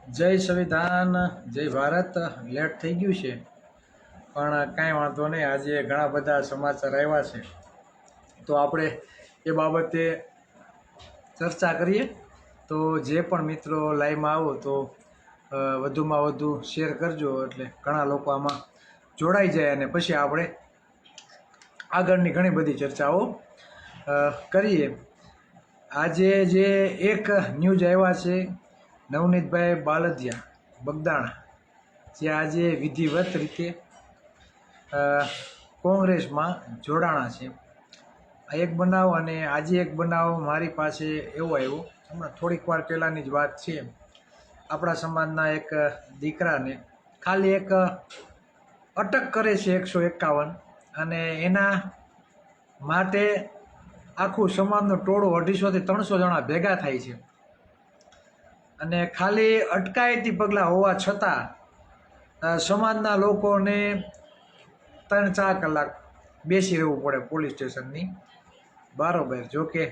જય સંવિધાન, જય ભારત. લેટ થઈ ગયું છે પણ કાંઈ વાંધો નહીં. આજે ઘણા બધા સમાચાર આવ્યા છે તો આપણે એ બાબતે ચર્ચા કરીએ. તો જે પણ મિત્રો લાઈવમાં આવો તો વધુમાં વધુ શેર કરજો, એટલે ઘણા લોકો આમાં જોડાઈ જાય અને પછી આપણે આગળની ઘણી બધી ચર્ચાઓ કરીએ. આજે જે એક ન્યૂઝ આવ્યા છે, નવનીતભાઈ બાલદિયા બગદાણા, જે આજે વિધિવત રીતે કોંગ્રેસમાં જોડાણા છે. આ એક બનાવ અને આજે એક બનાવ મારી પાસે એવો આવ્યો, હમણાં થોડીક વાર પહેલાંની જ વાત છે. આપણા સમાજના એક દીકરાને ખાલી એક અટક કરે છે 151, અને એના માટે આખું સમાજનું ટોળું 250 થી 300 જણા ભેગા થાય છે. અને ખાલી અટકાયતી પગલાં હોવા છતાં સમાજના લોકોને 3-4 કલાક બેસી રહેવું પડે પોલીસ સ્ટેશનની બરાબર. જોકે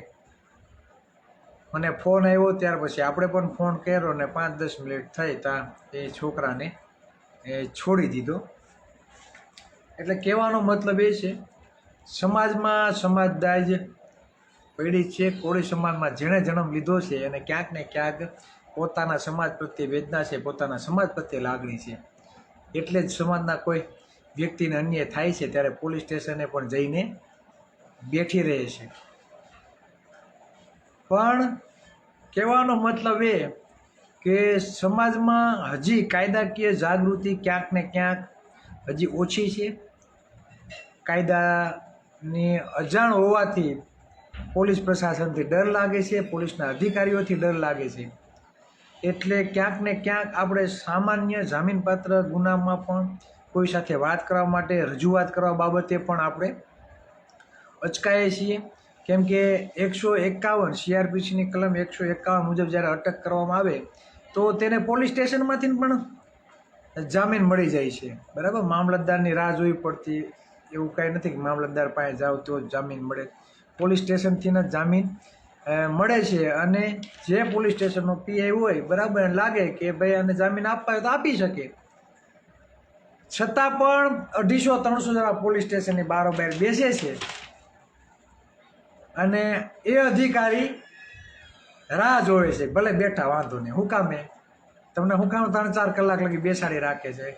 મને ફોન આવ્યો ત્યાર પછી આપણે પણ ફોન કર્યો ને 5-10 મિનિટ થઈ ત્યાં એ છોકરાને છોડી દીધો. એટલે કહેવાનો મતલબ એ છે, સમાજમાં સમાજદાજ પીડિત છે. કોળી સમાજમાં જેણે જન્મ લીધો છે અને ક્યાંક ને ક્યાંક પોતાના સમાજ પ્રત્યે વેદના છે, પોતાના સમાજ પ્રત્યે લાગણી છે. એટલે જ સમાજના કોઈ વ્યક્તિને અન્યાય થાય છે ત્યારે પોલીસ સ્ટેશને પણ જઈને બેઠી રહે છે. પણ કહેવાનો મતલબ એ કે સમાજમાં હજી કાયદાકીય જાગૃતિ ક્યાંક ને ક્યાંક હજી ઓછી છે. કાયદાની અજાણ હોવાથી પોલીસ પ્રશાસનથી ડર લાગે છે, પોલીસના અધિકારીઓથી ડર લાગે છે. એટલે ક્યાંક ને ક્યાંક આપણે સામાન્ય જામીનપાત્ર ગુનામાં પણ કોઈ સાથે વાત કરવા માટે, રજૂઆત કરવા બાબતે પણ આપણે અચકાઈએ છીએ. કેમ કે 151 CRPCની કલમ 151 મુજબ જ્યારે અટક કરવામાં આવે તો તેને પોલીસ સ્ટેશનમાંથી પણ જામીન મળી જાય છે, બરાબર. મામલતદારની રાહ જોવી પડતી એવું કાંઈ નથી કે મામલતદાર પાસે જાઓ તો જ જામીન મળે. પોલીસ સ્ટેશનથી જ જામીન મળે છે. અને જે પોલીસ સ્ટેશનનો PI હોય, બરાબર, એને લાગે કે ભાઈ આને જામીન આપવા હોય તો આપી શકે. છતાં પણ 250-300 જણા પોલીસ સ્ટેશનની બારોબાર બેસે છે અને એ અધિકારી રાહ જોવે છે. ભલે બેઠા, વાંધો નહીં, હું કામે તમને હું કામ 3-4 કલાક લગી બેસાડી રાખે છે?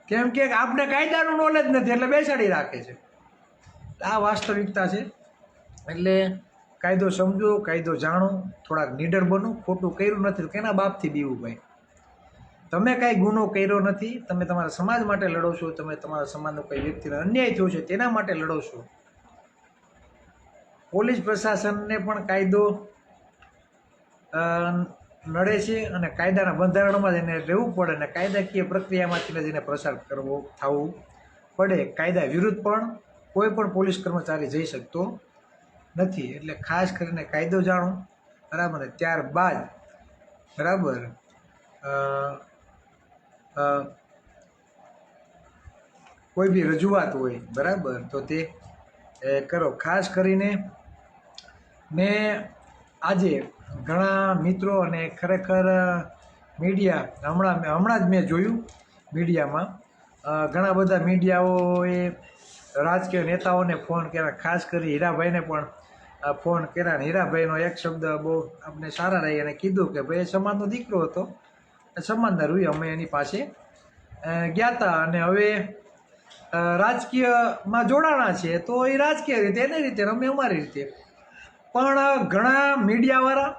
કેમ કે આપણે કાયદાનું નોલેજ નથી એટલે બેસાડી રાખે છે. આ વાસ્તવિકતા છે. એટલે કાયદો સમજો, કાયદો જાણો, થોડાક નીડર બનો. ખોટું કર્યું નથી તો કેના બાપથી બીવું ભાઈ? તમે કાંઈ ગુનો કર્યો નથી, તમે તમારા સમાજ માટે લડો છો, તમે તમારા સમાજનો કોઈ વ્યક્તિને અન્યાય થયો છે તેના માટે લડો છો. પોલીસ પ્રશાસનને પણ કાયદો નડે છે અને કાયદાના બંધારણમાં જ એને રહેવું પડે અને કાયદાકીય પ્રક્રિયામાંથી જ એને પ્રસાર થવું પડે. કાયદા વિરુદ્ધ પણ કોઈ પણ પોલીસ કર્મચારી જઈ શકતો નથી. એટલે ખાસ કરીને કાયદો જાણો, બરાબર. ત્યારબાદ બરાબર કોઈ બી રજૂઆત હોય, બરાબર, તો તે કરો. ખાસ કરીને મેં આજે ઘણા મિત્રો અને ખરેખર મીડિયા હમણાં જ મેં જોયું મીડિયામાં ઘણા બધા મીડિયાઓએ રાજકીય નેતાઓને ફોન કર્યા, ખાસ કરી હીરાભાઈને પણ ફોન કર્યા. અને હીરાભાઈનો એક શબ્દ બહુ આપણે સારા રહી અને કીધું કે ભાઈ સમાજનો દીકરો હતો, સમાજના રૂઈ અમે એની પાસે ગયા હતા અને હવે રાજકીયમાં જોડાણા છે તો એ રાજકીય રીતે એની રીતે, અમે અમારી રીતે. પણ ઘણા મીડિયાવાળા,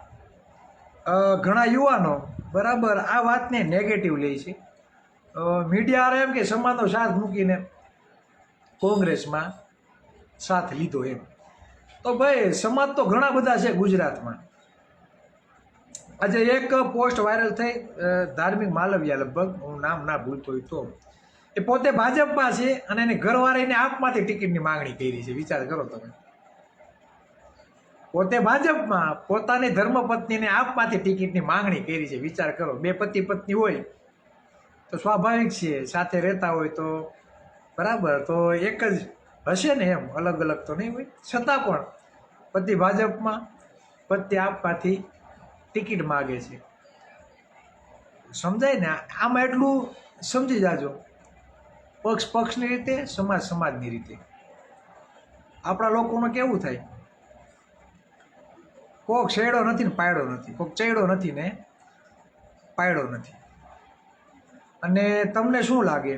ઘણા યુવાનો, બરાબર, આ વાતને નેગેટિવ લે છે. મીડિયાવાળા એમ કે સમાજનો સાથ મૂકીને કોંગ્રેસમાં સાથ લીધો એમ. તો ભાઈ સમાજ તો ઘણા બધા છે ગુજરાતમાં. આજે એક પોસ્ટ વાયરલ થઈ, ધાર્મિક માલવિયા, લગભગ હું નામ ના ભૂલતો હોય તો, એ પોતે ભાજપમાં છે અને એની ઘરવાળીને આપમાંથી ટિકિટની માંગણી કરી છે. વિચાર કરો તમે. પોતે ભાજપમાં, પોતાની ધર્મપત્નીને આપમાંથી ટિકિટની માંગણી કરી છે. વિચાર કરો. બે પતિ પત્ની હોય તો સ્વાભાવિક છે, સાથે રહેતા હોય તો બરાબર, તો એક જ હશે ને, એમ અલગ અલગ તો નહીં હોય. છતાં પણ પતિ ભાજપમાં, પતિ આપમાંથી ટિકિટ માગે છે. સમજાય ને? આમાં એટલું સમજી જાજો, પક્ષ પક્ષની રીતે, સમાજ સમાજની રીતે. આપણા લોકોનું કેવું થાય, કોક છેડો નથી ને પાયડો નથી, કોક ચડ્યો નથી ને પાયડો નથી. અને તમને શું લાગે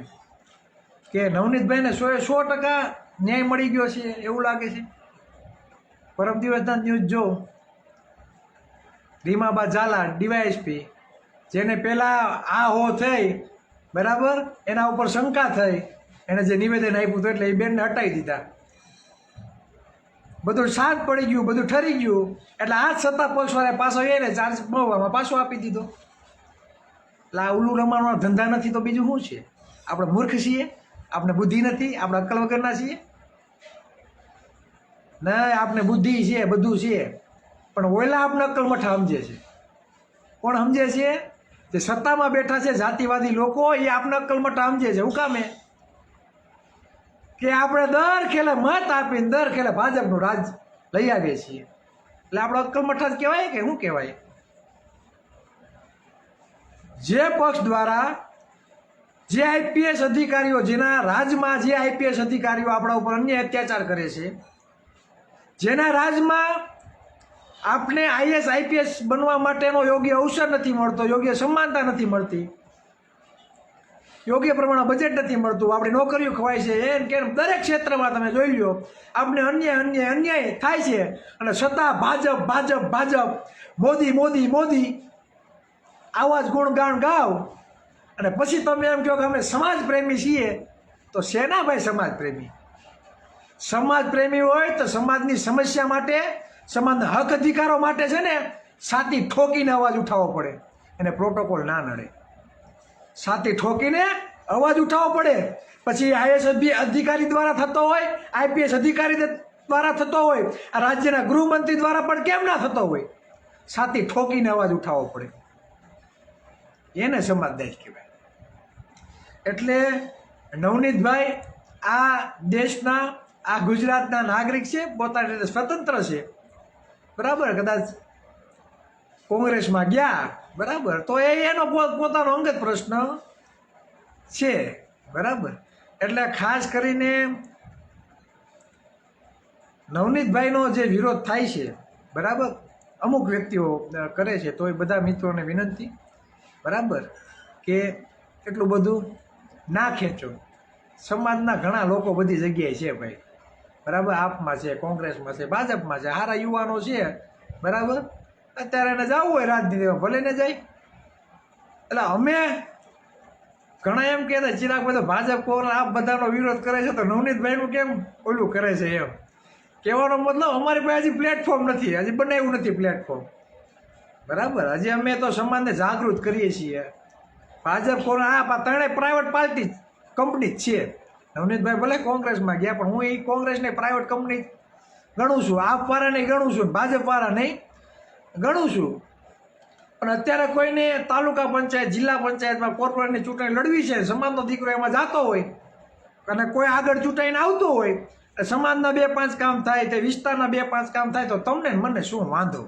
કે નવનીતભાઈને 100% ન્યાય મળી ગયો છે એવું લાગે છે? પરમ દિવસના ન્યૂઝ જો રીમાબા ઝાલા ડીવાયએસપી, જેને પહેલાં આ હો થઈ બરાબર, એના ઉપર શંકા થઈ, એને જે નિવેદન આપ્યું હતું એટલે એ બેનને હટાવી દીધા. બધું શાંત પડી ગયું, બધું ઠરી ગયું, એટલે આ જ સત્તા પક્ષવાળાએ પાછો એને ચાર્જ મળવામાં પાછો આપી દીધો. એટલે આ ઉલ્લુ રમાડવાનો ધંધા નથી તો બીજું શું છે? આપણે મૂર્ખ છીએ? આપણે બુદ્ધિ નથી? આપણે અક્કલ વગરના છીએ? નહીં, આપણે બુદ્ધિ છે, બધું છે, પણ ઓયલા આપણે અક્કલ મઠા સમજે છે. કોણ સમજે છે? જે સત્તામાં બેઠા છે જાતિવાદી લોકો, એ આપણે અક્કલ મઠા સમજે છે. હું કામે કે આપણે દર ખેલે મત આપીને દર ખેલે ભાજપનું રાજ લઈ આવીએ છીએ, એટલે આપણે અક્કલ મઠા જ કહેવાય કે શું કહેવાય? જે પક્ષ દ્વારા જે આઈપીએસ અધિકારીઓ, જેના રાજમાં જે આઈપીએસ અધિકારીઓ આપણા ઉપર અન્યાય અત્યાચાર કરે છે, જેના રાજમાં આપણે આઈએસ આઈપીએસ બનવા માટેનો યોગ્ય અવસર નથી મળતો, યોગ્ય સમાનતા નથી મળતી, યોગ્ય પ્રમાણે બજેટ નથી મળતું, આપણી નોકરીઓ ખવાય છે, એમ કે દરેક ક્ષેત્રમાં તમે જોઈ લો આપણે અન્યાય થાય છે. અને છતાં ભાજપ ભાજપ ભાજપ, મોદી મોદી મોદી, આવા જ ગુણગાન ગાવ, અને પછી તમે એમ કહો કે અમે સમાજ પ્રેમી છીએ. તો શેના ભાઈ સમાજ પ્રેમી? સમાજ પ્રેમી હોય તો સમાજની સમસ્યા માટે, સમાજના હક અધિકારો માટે છે ને છાતી ઠોકીને અવાજ ઉઠાવવો પડે. એને પ્રોટોકોલ ના નડે, છાતી ઠોકીને અવાજ ઉઠાવવો પડે. પછી આઈએસ અધિકારી દ્વારા થતો હોય, આઈપીએસ અધિકારી દ્વારા થતો હોય, આ રાજ્યના ગૃહમંત્રી દ્વારા પણ કેમ ના થતો હોય? છાતી ઠોકીને અવાજ ઉઠાવવો પડે. એને સમાજદારી કહેવાય. એટલે નવનીતભાઈ આ દેશના, આ ગુજરાતના નાગરિક છે, પોતાની રીતે સ્વતંત્ર છે બરાબર. કદાચ કોંગ્રેસમાં ગયા બરાબર, તો એનો પોતાનો અંગત પ્રશ્ન છે બરાબર. એટલે ખાસ કરીને નવનીતભાઈનો જે વિરોધ થાય છે બરાબર, અમુક વ્યક્તિઓ કરે છે, તો એ બધા મિત્રોને વિનંતી બરાબર કે એટલું બધું ના ખેંચો. સમાજના ઘણા લોકો બધી જગ્યાએ છે ભાઈ બરાબર, આપમાં છે, કોંગ્રેસમાં છે, ભાજપમાં છે, સારા યુવાનો છે બરાબર. અત્યારે એને જવું હોય રાજનીતિમાં ભલે ને જાય. એટલે અમે ઘણા એમ કહેતા ચિરાગભાઈ તો ભાજપ કોણ આપ બધાનો વિરોધ કરે છે, તો નવનીતભાઈનું કેમ ઓલું કરે છે? એમ કહેવાનો મતલબ અમારી પાસે હજી પ્લેટફોર્મ નથી, હજી બનાવ્યું નથી પ્લેટફોર્મ બરાબર. હજી અમે તો સમાજને જાગૃત કરીએ છીએ. ભાજપ કોણ આ ત્રણેય પ્રાઇવેટ પાર્ટી કંપની જ છે. નવનીતભાઈ ભલે કોંગ્રેસમાં ગયા, પણ હું એ કોંગ્રેસને પ્રાઇવેટ કંપની ગણું છું, આપવાળા નહીં ગણું છું, ભાજપવાળા નહીં ગણું છું. પણ અત્યારે કોઈને તાલુકા પંચાયત, જિલ્લા પંચાયતમાં કોર્પોરેટની ચૂંટણી લડવી છે, સમાજનો દીકરો એમાં જતો હોય અને કોઈ આગળ ચૂંટાઈને આવતો હોય, સમાજના 2-5 કામ થાય, તે વિસ્તારના 2-5 કામ થાય, તો તમને મને શું વાંધો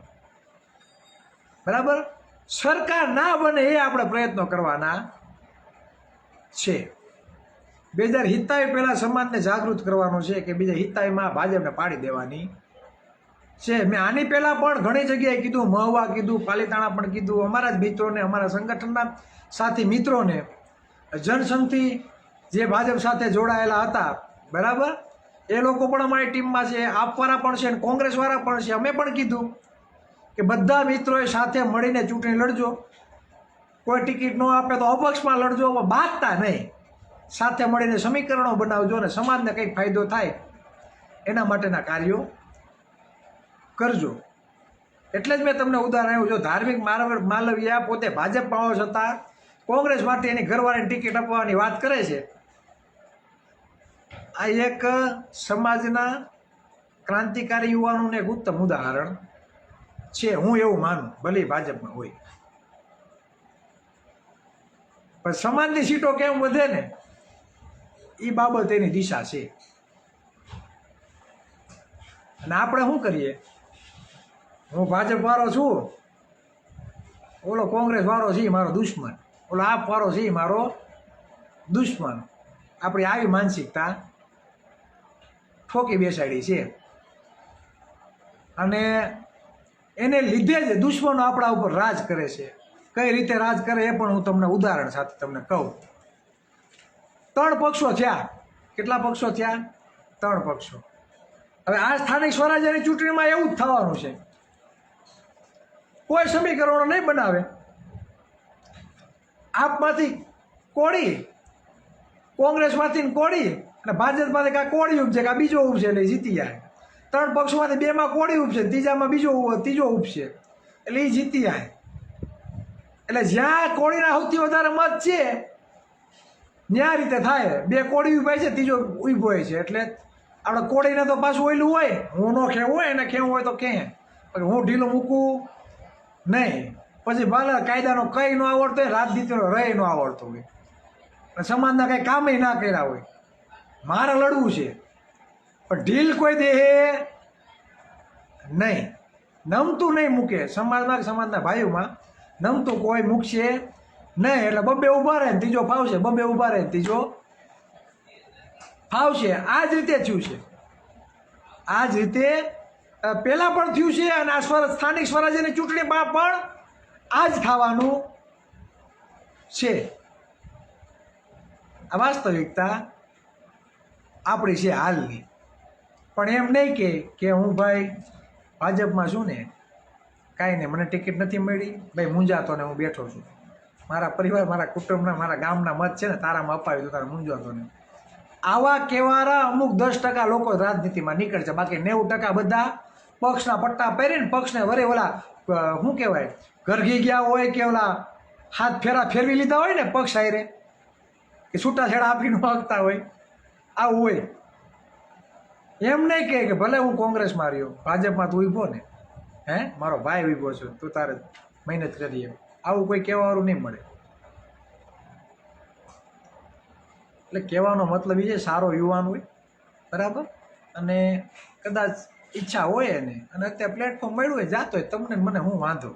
બરાબર. સરકાર ના બને એ આપણે પ્રયત્નો કરવાના છે. 2027 પહેલાં સમાજને જાગૃત કરવાનો છે કે 2027માં ભાજપને પાડી દેવાની છે. મેં આની પહેલાં પણ ઘણી જગ્યાએ કીધું, મહુવા કીધું, પાલીતાણા પણ કીધું. અમારા જ મિત્રોને, અમારા સંગઠનના સાથી મિત્રોને, જનસંઘથી જે ભાજપ સાથે જોડાયેલા હતા બરાબર, એ લોકો પણ અમારી ટીમમાં છે, આપવાળા પણ છે અને કોંગ્રેસવાળા પણ છે. અમે પણ કીધું કે બધા મિત્રોએ સાથે મળીને ચૂંટણી લડજો, કોઈ ટિકિટ ન આપે તો અપક્ષમાં લડજો, બાદતા નહીં, સાથે મળીને સમીકરણો બનાવજો અને સમાજને કંઈક ફાયદો થાય એના માટેના કાર્યો કરજો. એટલે જ મેં તમને ઉદાહરણ આવ્યું. જો ધાર્મિક માલવિયા પોતે ભાજપમાં હોવા છતાં કોંગ્રેસ માટે એની ઘરવાળાની ટિકિટ આપવાની વાત કરે છે, આ એક સમાજના ક્રાંતિકારી યુવાનોને એક ઉત્તમ ઉદાહરણ છે. હું એવું માનું, ભલે ભાજપમાં હોય, પણ સમાજની સીટો કેમ વધે ને એ બાબત એની દિશા છે. અને આપણે શું કરીએ? હું ભાજપ વાળો છું, ઓલો કોંગ્રેસ વાળો છે મારો દુશ્મન, ઓલો આપ વાળો છે એ મારો દુશ્મન. આપણી આવી માનસિકતા ઠોકી બેસાડી છે અને એને લીધે જ દુશ્મનો આપણા ઉપર રાજ કરે છે. કઈ રીતે રાજ કરે એ પણ હું તમને ઉદાહરણ સાથે તમને કહું. 3 પક્ષો થયા. કેટલા પક્ષો થયા? 3 પક્ષો. હવે આ સ્થાનિક સ્વરાજ્યની ચૂંટણીમાં એવું જ થવાનું છે. કોઈ સમીકરણો નહીં બનાવે. આપમાંથી કોળી, કોંગ્રેસમાંથી કોળી અને ભાજપમાંથી કાં કોળી ઉપજે કાં બીજો ઉપજે એટલે જીતી જાય. 3 પક્ષોમાંથી 2માં કોળી ઉપજે, ત્રીજામાં ત્રીજો ઉપજે એટલે એ જીતી જાય. એટલે જ્યાં કોળીના સૌથી વધારે મત છે ત્યાં રીતે થાય. 2 કોળી ઉભાય છે, ત્રીજો ઉભો હોય છે. એટલે આપણે કોળીને તો પાછું ઓયલું હોય, હું ન ખેવું હોય એને ખેવું હોય તો કે હું ઢીલું મૂકું નહીં. પછી ભલે કાયદાનો કંઈ ન આવડતો હોય, રાજનીતિનો રહી ન આવડતો હોય, સમાજના કંઈ કામે ના કર્યા હોય, મારે લડવું છે પણ ઢીલ કોઈ દે નહીં, નમતું નહીં મૂકે. સમાજના ભાઈઓમાં નમતું કોઈ મૂકશે નહીં. એટલે 2 ઊભા રહે ને ત્રીજો ફાવશે, 2 ઊભા રહે ને ત્રીજો ફાવશે. આ જ રીતે થયું છે. આ જ રીતે પહેલાં પણ થયું છે અને આ સ્થાનિક સ્વરાજ્યની ચૂંટણીમાં પણ આ જ થવાનું છે. આ વાસ્તવિકતા આપણી છે હાલની. પણ એમ નહીં કે હું ભાઈ ભાજપમાં છું ને કાંઈ નહીં, મને ટિકિટ નથી મળી ભાઈ મૂંઝાતો ને હું બેઠો છું, મારા પરિવાર મારા કુટુંબના મારા ગામના મત છે ને તારામાં અપાવી તો તારે મૂંઝાતો નહીં. આવા કહેવાના અમુક 10% લોકો રાજનીતિમાં નીકળે છે. બાકી 90% બધા પક્ષના પટ્ટા પહેરીને પક્ષને વરે ઓલા શું કહેવાય ઘરઘી ગયા હોય કે ઓલા હાથ ફેરવી લીધા હોય ને પક્ષ હારે કે છૂટાછેડા આપીને માગતા હોય, આવું હોય. એમ નહીં કે ભલે હું કોંગ્રેસમાં રહ્યો, ભાજપમાં તું ઊભો ને, હે મારો ભાઈ ઊભો છો, તું તારે મહેનત કરીએ, આવું કોઈ કહેવાવાળું નહીં મળે. એટલે કહેવાનો મતલબ એ છે સારો યુવાન હોય બરાબર, અને કદાચ ઈચ્છા હોય એને અને અત્યારે પ્લેટફોર્મ મળ્યું હોય જાતો હોય, તમને મને હું વાંધો.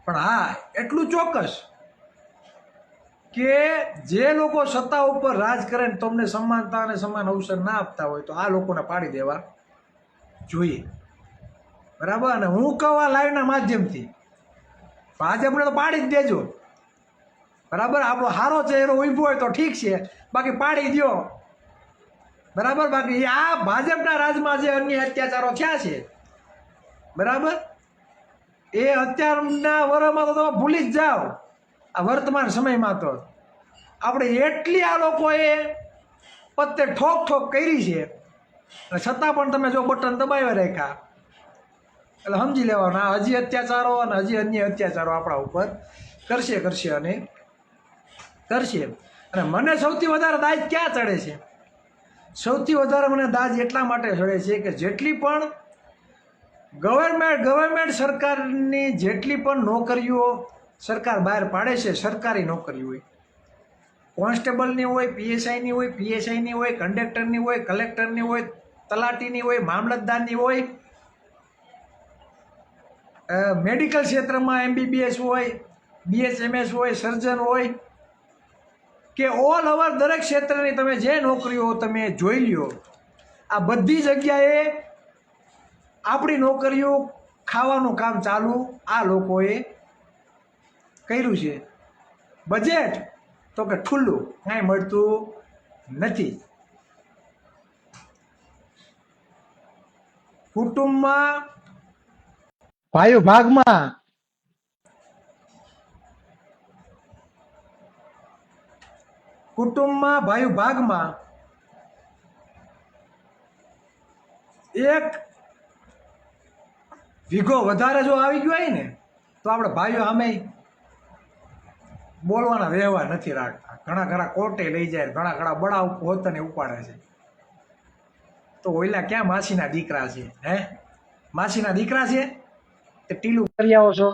પણ હા એટલું ચોક્કસ કે જે લોકો સત્તા ઉપર રાજ કરે ને તમને સમાનતા અને સમાન અવસર ના આપતા હોય તો આ લોકોને પાડી દેવા જોઈએ બરાબર. અને હું કહું આ લાઈવના માધ્યમથી ભાજપને તો પાડી જ દેજો બરાબર. આપણો સારો ચહેરો ઊભો હોય તો ઠીક છે, બાકી પાડી દો બરાબર. બાકી આ ભાજપના રાજમાં જે અન્ય અત્યાચારો થયા છે બરાબર, એ અત્યારના વર્ષમાં તો તમે ભૂલી જ જાઓ. આ વર્તમાન સમયમાં તો આપણે એટલી આ લોકોએ પત્તે ઠોક કરી છે અને છતાં પણ તમે જો બટન દબાવી રાખ્યા એટલે સમજી લેવાના હજી અત્યાચારો અને હજી અન્ય અત્યાચારો આપણા ઉપર કરશે અને કરશે. અને મને સૌથી વધારે દાજ ક્યાં ચડે છે? સૌથી વધારે મને દાજ એટલા માટે ચડે છે કે જેટલી પણ ગવર્મેન્ટ સરકારની જેટલી પણ નોકરીઓ સરકાર બહાર પાડે છે, સરકારી નોકરી હોય, કોન્સ્ટેબલની હોય, પીએસઆઈની હોય, પીએસઆઈની હોય, કંડક્ટરની હોય, કલેક્ટરની હોય, તલાટીની હોય, મામલતદારની હોય, મેડિકલ ક્ષેત્રમાં MBBS હોય, BHMS હોય, સર્જન હોય કે ઓલ ઓવર દરેક ક્ષેત્રની તમે જે નોકરીઓ તમે જોઈ લ્યો, આ બધી જગ્યાએ આપણી નોકરીઓ ખાવાનું કામ ચાલુ આ લોકોએ કર્યું છે. બજેટ તો કે ઠુલ્લું, કાંઈ મળતું નથી. કુટુંબમાં ભાઈઓ ભાગમાં એક વીઘો વધારે જો આવી ગયો હોય ને તો આપણે ભાઈઓ સામે બોલવાના વ્યવહાર નથી રાખતા. ઘણા કોર્ટે લઈ જાય, ઘણા બળા પોતાને ઉપાડે છે. તો ઓઈલા ક્યાં માસીના દીકરા છે? હે માસીના દીકરા છે તે ટીલું કરી આવો છો?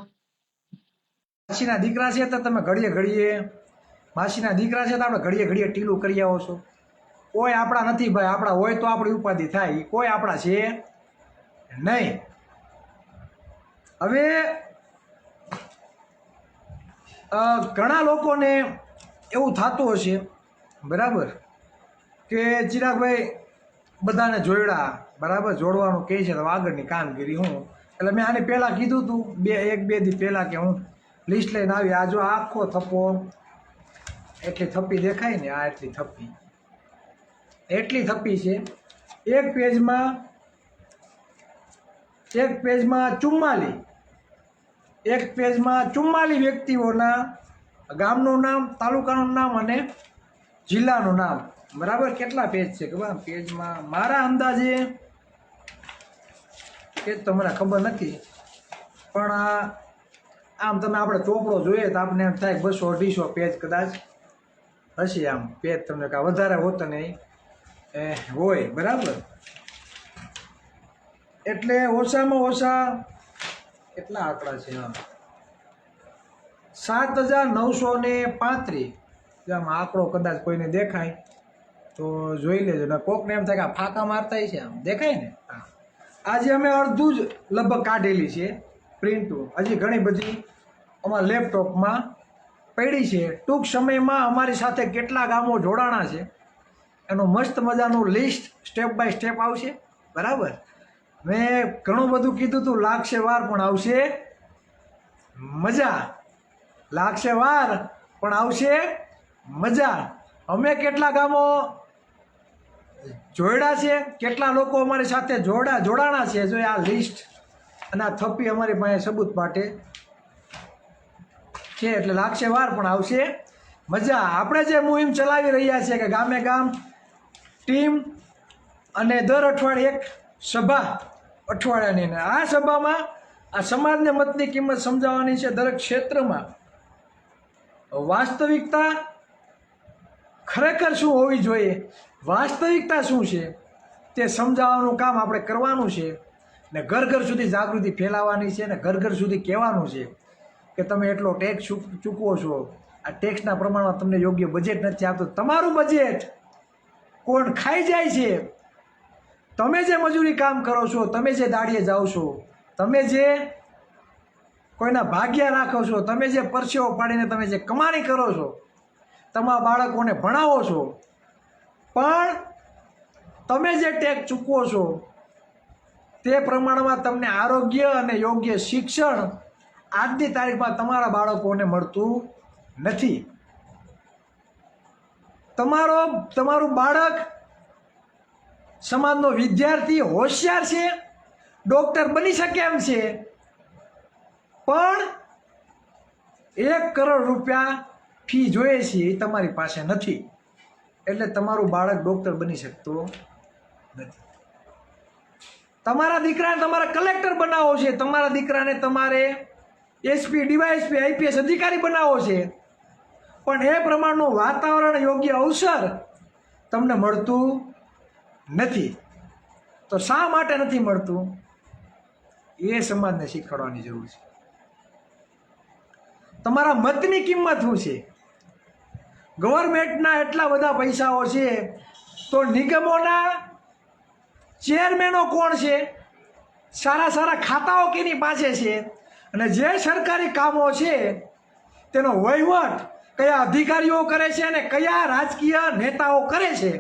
માસીના દીકરા છે તો તમે ઘડીએ માસીના દીકરા છે તો આપણે ઘડીએ ટીલું કરી આવો છો? કોઈ આપણા નથી ભાઈ. આપણા હોય તો આપણી ઉપાધિ થાય, કોઈ આપણા છે નહીં. હવે ઘણા લોકોને એવું થતું હશે, બરાબર, કે ચિરાગભાઈ બધાને જોડ્યા, બરાબર, જોડવાનું કહે છે તો આગળની કામગીરી હું, એટલે મેં આને પહેલાં કીધું હતું એક બે દી પહેલાં કે હું લિસ્ટ લઈને આવી. આ જો આખો થપ્પો એટલી થપ્પી દેખાય ને, આ એટલી થપ્પી છે. એક પેજમાં 44, એક પેજમાં 44 વ્યક્તિઓના ગામનું નામ, તાલુકાનું નામ અને જિલ્લાનું નામ, બરાબર. કેટલા પેજ છે ખબર પેજમાં? મારા અંદાજે એ તો મને ખબર નથી, પણ આમ તમે આપણે ચોપડો જોઈએ તો આપણે એમ થાય 200-250 પેજ કદાચ હશે. આમ પેજ તમને કાંઈ વધારે હોતો નહીં હોય, બરાબર. એટલે ઓછામાં ઓછા કેટલા આંકડા છે? 7,935. આમ આંકડો કદાચ કોઈને દેખાય તો જોઈ લેજો ને. કોકને એમ થાય કે આ ફાંકા મારતા છે, આમ દેખાય ને. આજે અમે અડધું જ લગભગ કાઢેલી છે પ્રિન્ટો, હજી ઘણી બધી અમારા લેપટોપમાં પડી છે. ટૂંક સમયમાં અમારી સાથે કેટલા ગામો જોડાણા છે એનું મસ્ત મજાનું લિસ્ટ સ્ટેપ બાય સ્ટેપ આવશે, બરાબર. મેં ઘણું બધું કીધું હતું, લાગશે વાર પણ આવશે મજા, લાગશે વાર પણ આવશે મજા. અમે કેટલા ગામો જોડ્યા છે, કેટલા લોકો અમારી સાથે જોડાણા છે, જો આ લિસ્ટ અને આ થપ્પી અમારી પાસે સબૂત માટે છે. એટલે લાગશે વાર પણ આવશે મજા. આપણે જે મુહિમ ચલાવી રહ્યા છીએ કે ગામે ગામ ટીમ અને દર અઠવાડિયે એક સભા અઠવાડિયાની, આ સભામાં આ સમાજને મતની કિંમત સમજાવવાની છે. દરેક ક્ષેત્રમાં વાસ્તવિકતા ખરેખર શું હોવી જોઈએ, વાસ્તવિકતા શું છે તે સમજાવવાનું કામ આપણે કરવાનું છે ને ઘર ઘર સુધી જાગૃતિ ફેલાવવાની છે ને ઘર ઘર સુધી કહેવાનું છે કે તમે એટલો ટેક્સ ચૂકવો છો, આ ટેક્સના પ્રમાણમાં તમને યોગ્ય બજેટ નથી આપતું. તમારું બજેટ કોણ ખાઈ જાય છે? તમે જે મજૂરી કામ કરો છો, તમે જે દાડીએ જાઓ છો, તમે જે કોઈના ભાગ્યા રાખો છો, તમે જે પરસેવો પાડીને તમે જે કમાણી કરો છો, તમારા બાળકોને ભણાવો છો, પણ તમે જે ટેક્સ ચૂકવો છો તે પ્રમાણમાં તમને આરોગ્ય અને યોગ્ય શિક્ષણ આજની તારીખમાં તમારા બાળકોને મળતું નથી. તમારું બાળક સમાજનો વિદ્યાર્થી હોશિયાર છે, ડૉક્ટર બની શકે એમ છે, પણ 1 કરોડ રૂપિયા ફી જોઈએ છે એ તમારી પાસે નથી, એટલે તમારું બાળક ડૉક્ટર બની શકતો નથી. તમારા દીકરાને તમારે કલેક્ટર બનાવવો છે, તમારા દીકરાને તમારે એસપી, ડીવાયએસપી, આઈપીએસ અધિકારી બનાવવો છે, પણ એ પ્રમાણનું વાતાવરણ, યોગ્ય અવસર તમને મળતું નથી. તો શા માટે નથી મળતું એ સમાજને શીખવાડવાની જરૂર છે. તમારા મતની કિંમત શું છે? ગવર્મેન્ટના એટલા બધા પૈસાઓ છે તો નિગમોના ચેરમેનો કોણ છે? સારા સારા ખાતાઓ કેની પાસે છે? અને જે સરકારી કામો છે તેનો વહીવટ કયા અધિકારીઓ કરે છે અને કયા રાજકીય નેતાઓ કરે છે?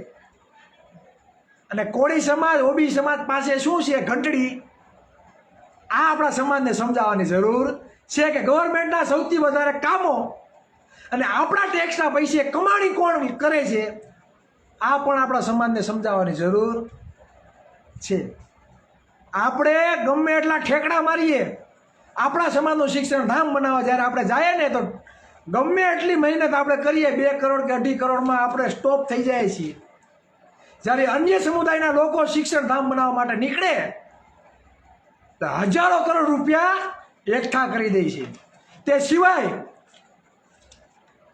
અને કોળી સમાજ, ઓબી સમાજ પાસે શું છે ઘંટડી? આ આપણા સમાજને સમજાવવાની જરૂર છે કે ગવર્મેન્ટના સૌથી વધારે કામો અને આપણા ટેક્સના પૈસે કમાણી કોણ કરે છે, આ પણ આપણા સમાજને સમજાવવાની જરૂર છે. આપણે ગમે એટલા ઠેકડા મારીએ, આપણા સમાજનું શિક્ષણ ધામ બનાવવા જ્યારે આપણે જઈએ ને તો ગમે એટલી મહેનત આપણે કરીએ, 2 કરોડ કે 2.5 કરોડમાં આપણે સ્ટોપ થઈ જાય છીએ. જ્યારે અન્ય સમુદાયના લોકો શિક્ષણ ધામ બનાવવા માટે નીકળે તો હજારો કરોડ રૂપિયા એકઠા કરી દે છે. તે સિવાય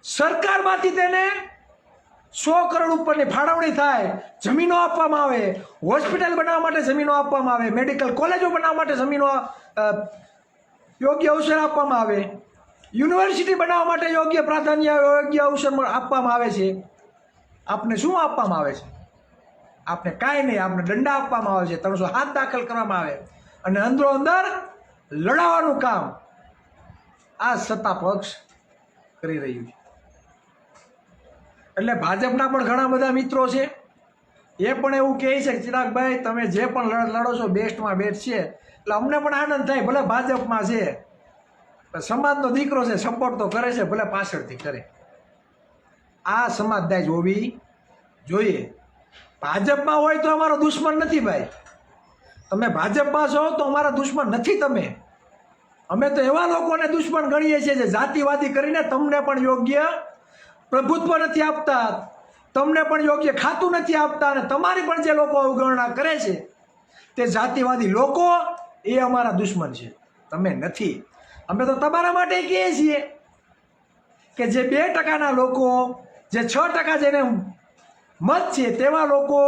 સરકારમાંથી તેને 100 કરોડ ઉપરની ફાળવણી થાય, જમીનો આપવામાં આવે, હોસ્પિટલ બનાવવા માટે જમીનો આપવામાં આવે, મેડિકલ કોલેજો બનાવવા માટે જમીનો યોગ્ય અવસર આપવામાં આવે, યુનિવર્સિટી બનાવવા માટે યોગ્ય પ્રાધાન્ય, યોગ્ય અવસર આપવામાં આવે છે. આપને શું આપવામાં આવે છે? આપને કાંઈ નહીં, આપને દંડા આપવામાં આવે છે, 307 દાખલ કરવામાં આવે અને અંદરો અંદર લડાવવાનું કામ આ સત્તા પક્ષ કરી રહ્યું છે. એટલે ભાજપના પણ ઘણા બધા મિત્રો છે, એ પણ એવું કહે છે કે ચિરાગભાઈ તમે જે પણ લડો છો બેસ્ટમાં બેસ્ટ છે, એટલે અમને પણ આનંદ થાય, ભલે ભાજપમાં છે સમાજનો દીકરો છે, સપોર્ટ તો કરે છે, ભલે પાછળથી કરે. આ સમાજદારી હોવી જોઈએ. ભાજપમાં હોય તો અમારો દુશ્મન નથી ભાઈ, તમે ભાજપમાં છો તો અમારા દુશ્મન નથી તમે. અમે તો એવા લોકોને દુશ્મન ગણીએ છીએ જે જાતિવાદી કરીને તમને પણ યોગ્ય પ્રભુત્વ નથી આપતા, તમને પણ યોગ્ય ખાતું નથી આપતા, અને તમારી પણ જે લોકો અવગણના કરે છે તે જાતિવાદી લોકો, એ અમારા દુશ્મન છે, તમે નથી. અમે તો તમારા માટે કહીએ છીએ કે જે 2% લોકો, જે 6% જેને મત છે તેવા લોકો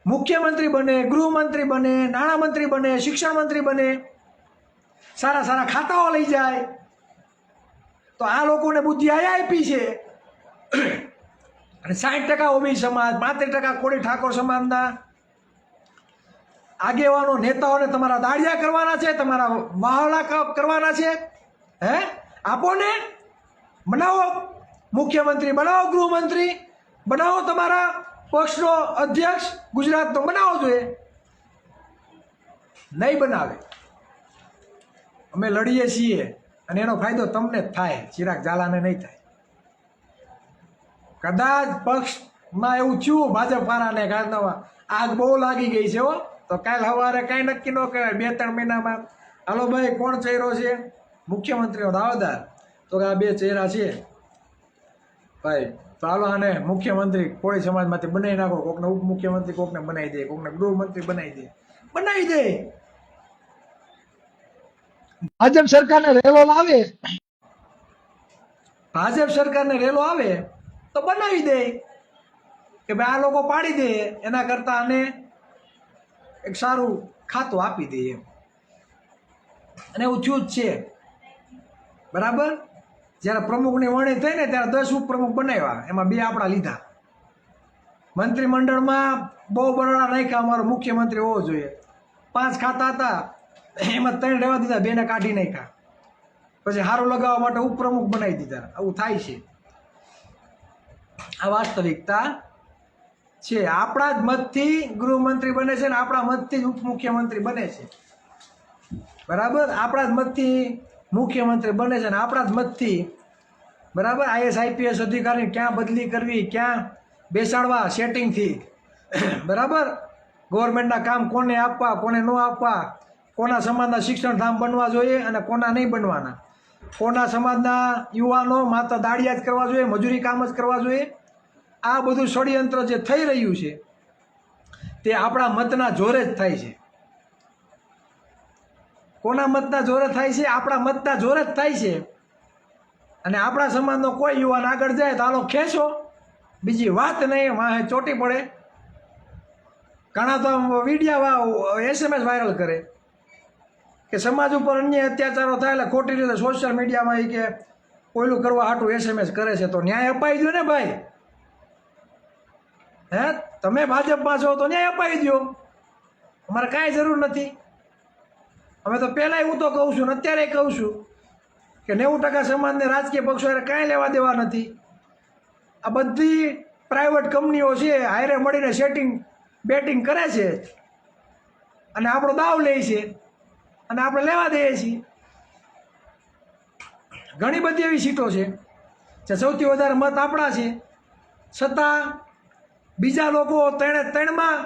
મુખ્યમંત્રી બને, ગૃહમંત્રી બને, નાણામંત્રી બને, શિક્ષણ મંત્રી બને, સારા સારા ખાતાઓ લઈ જાય. તો આ લોકોને બુદ્ધિ આયા આપી છે. અને 60% ઓબીસી સમાજ, 35% કોળી ઠાકોર સમાજના આગેવાનો, નેતાઓને તમારા દાળિયા કરવાના છે, તમારા મહાવલા કરવાના છે. હે આપો ને, બનાવો મુખ્યમંત્રી, બનાવો ગૃહમંત્રી, બનાવો તમારા પક્ષનો અધ્યક્ષ ગુજરાતનો, બનાવો જોઈએ. નહીં બનાવે. અમે લડીએ છીએ અને એનો ફાયદો તમને જ થાય, ચિરાગ ઝાલાને નહીં થાય. કદાચ પક્ષમાં એવું થયું ભાજપવાળાને આગ બહુ લાગી ગઈ છે હો, તો કાલ સવારે કાંઈ નક્કી ન કહેવાય, 2-3 મહિનામાં હાલો ભાઈ કોણ ચહેરો છે મુખ્યમંત્રીનો દાવેદાર, તો કે આ 2 ચહેરા છે ભાઈ, તો હાલો આને મુખ્યમંત્રી કોળી સમાજમાંથી બનાવી નાખો, કોકને ઉપમુખ્યમંત્રી કોકને બનાવી દે, કોકને ગૃહમંત્રી બનાવી દે. ભાજપ સરકારને રેલો આવે, ભાજપ સરકારને રેલો આવે તો બનાવી દે કે ભાઈ આ લોકો પાડી દે, એના કરતાં આને એક સારું ખાતું આપી દે એમ. અને એવું થયું જ છે, બરાબર. જ્યારે પ્રમુખની વરણી થઈ ને ત્યારે 10 ઉપપ્રમુખ બનાવ્યા, એમાં 2 આપણા લીધા. મંત્રીમંડળમાં બહુ બરોડા નાખ્યા, અમારો મુખ્યમંત્રી હોવો જોઈએ. 5 ખાતા હતા, એમાં 3 રહેવા દીધા, 2ને કાઢી નાખ્યા. પછી સારું લગાવવા માટે ઉપપ્રમુખ બનાવી દીધા. આવું થાય છે, આ વાસ્તવિકતા છે. આપણા જ મતથી ગૃહમંત્રી બને છે ને આપણા મતથી જ ઉપમુખ્યમંત્રી બને છે, બરાબર. આપણા જ મતથી મુખ્યમંત્રી બને છે ને આપણા જ મતથી, બરાબર. IAS IPS અધિકારીને ક્યાં બદલી કરવી, ક્યાં બેસાડવા સેટિંગથી, બરાબર. ગવર્મેન્ટના કામ કોને આપવા, કોને ન આપવા, કોના સમાજના શિક્ષણધામ બનવા જોઈએ અને કોના નહીં બનવાના, કોના સમાજના યુવાનો માત્ર દાળિયા જ કરવા જોઈએ, મજૂરી કામ જ કરવા જોઈએ. આ બધું ષડયંત્ર જે થઈ રહ્યું છે તે આપણા મતના જોરે જ થાય છે. કોના મતના જોરે થાય છે? આપણા મતના જોરે જ થાય છે. અને આપણા સમાજનો કોઈ યુવાન આગળ જાય તો હાલો ખેંચો, બીજી વાત નહીં, વાહે ચોટી પડે. ઘણા તો વિડીયા SMS વાયરલ કરે કે સમાજ ઉપર અન્ય અત્યાચારો થાય એટલે ખોટી રીતે સોશિયલ મીડિયામાં કે કોઈલું કરવા હાટું SMS કરે છે. તો ન્યાય અપાઈ દો ને ભાઈ. હે, તમે ભાજપમાં છો તો ન્યાય અપાઈ દો, અમારે કાંઈ જરૂર નથી. અમે તો પહેલાંય હું તો કહું છું ને અત્યારે કહું છું કે 90% સમાજને રાજકીય પક્ષો કાંઈ લેવા દેવા નથી. આ બધી પ્રાઇવેટ કંપનીઓ છે, હારે મળીને બેટિંગ કરે છે અને આપણો દાવ લે છે અને આપણે લેવા દઈએ છીએ. ઘણી બધી એવી સીટો છે જે સૌથી વધારે મત આપણા છે, છતાં બીજા લોકો 3માં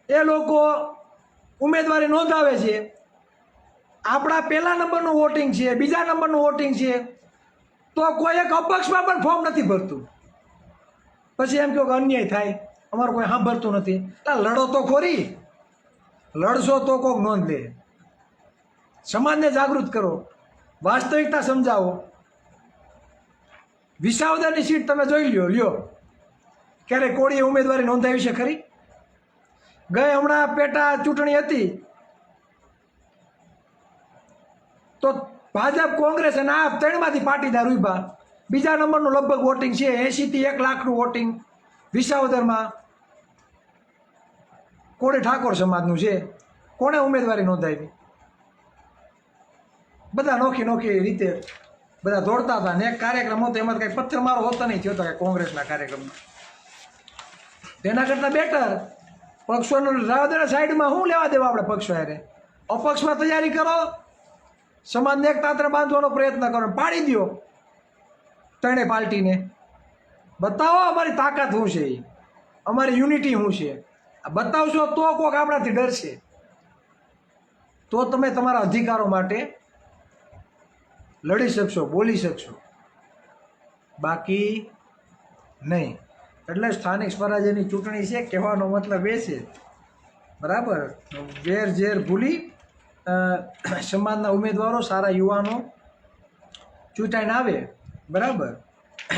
એ લોકો ઉમેદવારી નોંધાવે છે. આપણા 1લા નંબરનું વોટિંગ છે, 2જા નંબરનું વોટિંગ છે, તો કોઈ એક અપક્ષમાં પણ ફોર્મ નથી ભરતું. પછી એમ કહો કે અન્યાય થાય, અમારું કોઈ સાંભળતું નથી. લડો તો ખોરી, લડશો તો કોઈક નોંધ લે. સમાજને જાગૃત કરો, વાસ્તવિકતા સમજાવો. વિસાવદરની સીટ તમે જોઈ લ્યો, ક્યારે કોળીએ ઉમેદવારી નોંધાવી છે ખરી? ગઈ હમણાં પેટા ચૂંટણી હતી તો ભાજપ, કોંગ્રેસ અને આપ 3માંથી પાટીદાર ઉભા. 2જા નંબરનું લગભગ વોટિંગ છે, 80 થી 1 લાખનું વોટિંગ વિસાવદરમાં કોળી ઠાકોર સમાજનું છે. કોણે ઉમેદવારી નોંધાવી? બધા નોખી રીતે બધા દોડતા હતા ને એક કાર્યક્રમ હતો એમાં કંઈ પથ્થરમારો હોતો નહીં થયો હતો કે કોંગ્રેસના કાર્યક્રમમાં. તેના કરતાં બેટર પક્ષોનો રાવદેના સાઈડમાં શું લેવા દેવા આપણે પક્ષો હારે? અપક્ષમાં તૈયારી કરો, સમાજને એક તાંત્ર બાંધવાનો પ્રયત્ન કરો, પાડી દો ત્રણેય પાર્ટીને, બતાવો અમારી તાકાત શું છે, અમારી યુનિટી શું છે. આ બતાવશો તો કોઈક આપણાથી ડરશે, તો તમે તમારા અધિકારો માટે લડી શકશો, બોલી શકશો, બાકી નહીં. એટલે સ્થાનિક સ્વરાજ્યની ચૂંટણી છે, કહેવાનો મતલબ એ છે બરાબર. વેર ઝેર ભૂલી સમાજના ઉમેદવારો, સારા યુવાનો ચૂંટાઈને આવે બરાબર,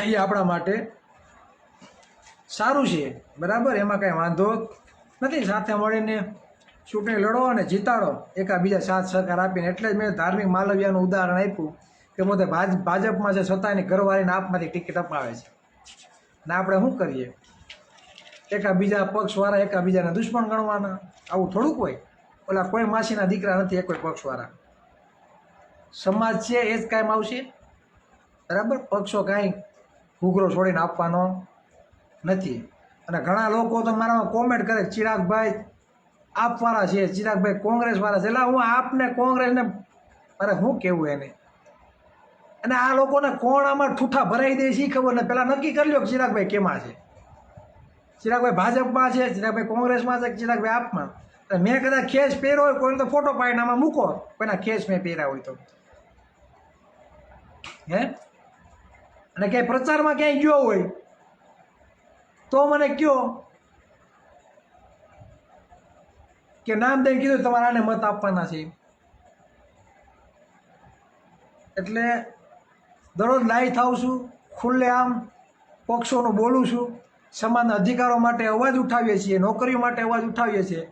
એ આપણા માટે સારું છે બરાબર. એમાં કાંઈ વાંધો નથી. સાથે મળીને ચૂંટણી લડો અને જીતાડો એકાબીજા સાથ સહકાર આપીને. એટલે જ મેં ધાર્મિક માલવ્યાનું ઉદાહરણ આપ્યું કે પોતે ભાજપમાં છે છતાં એની ઘરવાળીને આપમાંથી ટિકિટ અપાવે છે ને આપણે શું કરીએ? એકાબીજા પક્ષવાળા એકાબીજાના દુશ્મન ગણવાના? આવું થોડુંક હોય. ઓલા કોઈ માસીના દીકરા નથી, એ કોઈ પક્ષવાળા. સમાજ છે એ જ કાયમ આવશે બરાબર. પક્ષો કાંઈ ઘૂઘરો છોડીને આપવાનો નથી. અને ઘણા લોકો તો મારામાં કોમેન્ટ કરે, ચિરાગભાઈ આપવાળા છે, ચિરાગભાઈ કોંગ્રેસવાળા છે. એટલે હું આપને કોંગ્રેસને અરે શું કહેવું એને? અને આ લોકોને કોણ આમાં ઠૂઠા ભરાઈ દે છે એ ખબર ને. પહેલાં નક્કી કરી લો કે ચિરાગભાઈ કેમાં છે. ચિરાગભાઈ ભાજપમાં છે, ચિરાગભાઈ કોંગ્રેસમાં છે, ચિરાગભાઈ આપમાં. મેં કદાચ ખેસ પહેર્યો હોય, કોઈને તો ફોટો પાડીને આમાં મૂકો, કોઈના ખેસ મેં પહેર્યા હોય તો. હે? અને ક્યાંય પ્રચારમાં ક્યાંય ગયો હોય તો મને કહો કે નામ દઈને કીધું તમારે આને મત આપવાના છે. એટલે દરરોજ લાઈવ થાઉં છું, ખુલ્લે આમ પક્ષોનું બોલું છું, સમાજના અધિકારો માટે અવાજ ઉઠાવીએ છીએ, નોકરીઓ માટે અવાજ ઉઠાવીએ છીએ,